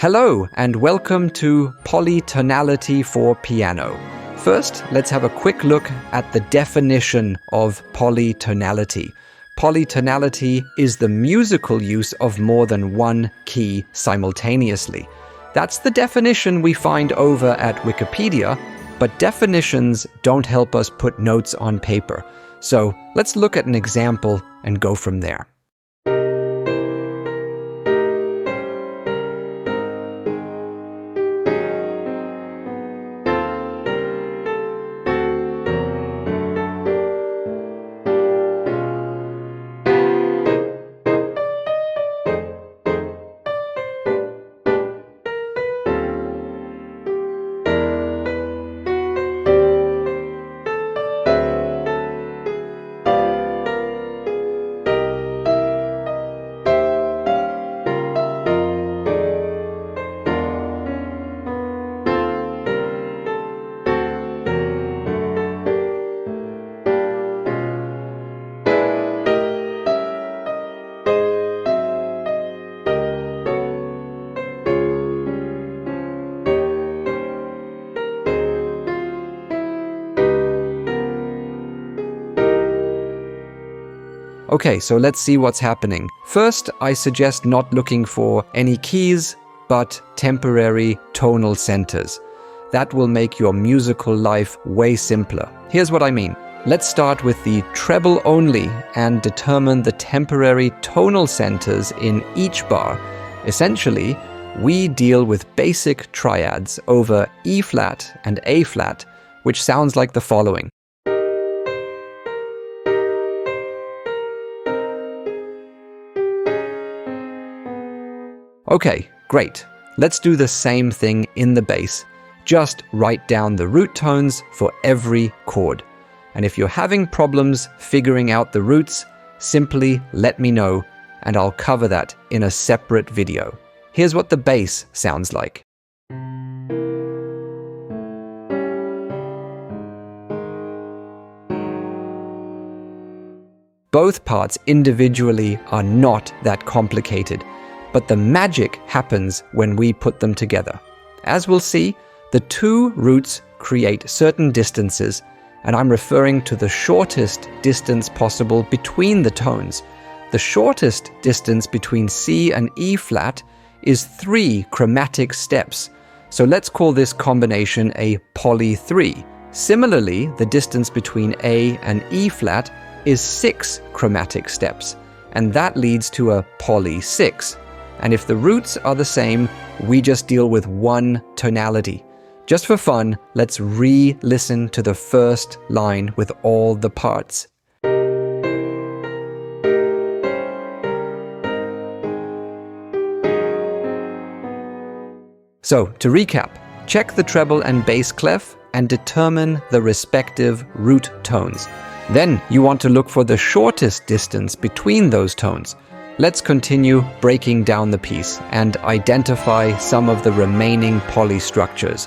Hello and welcome to Polytonality for piano. First, let's have a quick look at the definition of polytonality. Polytonality is the musical use of more than one key simultaneously. That's the definition we find over at Wikipedia, but definitions don't help us put notes on paper. So let's look at an example and go from there. Okay, so let's see what's happening. First, I suggest not looking for any keys, but temporary tonal centers. That will make your musical life way simpler. Here's what I mean. Let's start with the treble only and determine the temporary tonal centers in each bar. Essentially, we deal with basic triads over E flat and A flat, which sounds like the following. Okay, great. Let's do the same thing in the bass. Just write down the root tones for every chord. And if you're having problems figuring out the roots, simply let me know and I'll cover that in a separate video. Here's what the bass sounds like. Both parts individually are not that complicated, but the magic happens when we put them together. As we'll see, the two roots create certain distances, and I'm referring to the shortest distance possible between the tones. The shortest distance between C and E flat is 3 chromatic steps, so let's call this combination a poly 3. Similarly, the distance between A and E flat is 6 chromatic steps, and that leads to a poly 6. And if the roots are the same, we just deal with one tonality. Just for fun, let's re-listen to the first line with all the parts. So, to recap, check the treble and bass clef and determine the respective root tones. Then you want to look for the shortest distance between those tones. Let's continue breaking down the piece and identify some of the remaining poly structures.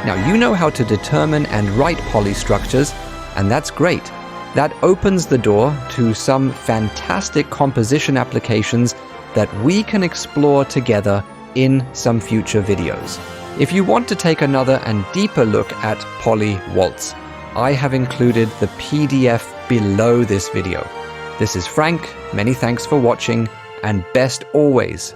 Now you know how to determine and write poly structures, and that's great. That opens the door to some fantastic composition applications that we can explore together in some future videos. If you want to take another and deeper look at Poly Waltz, I have included the PDF below this video. This is Frank, many thanks for watching, and best always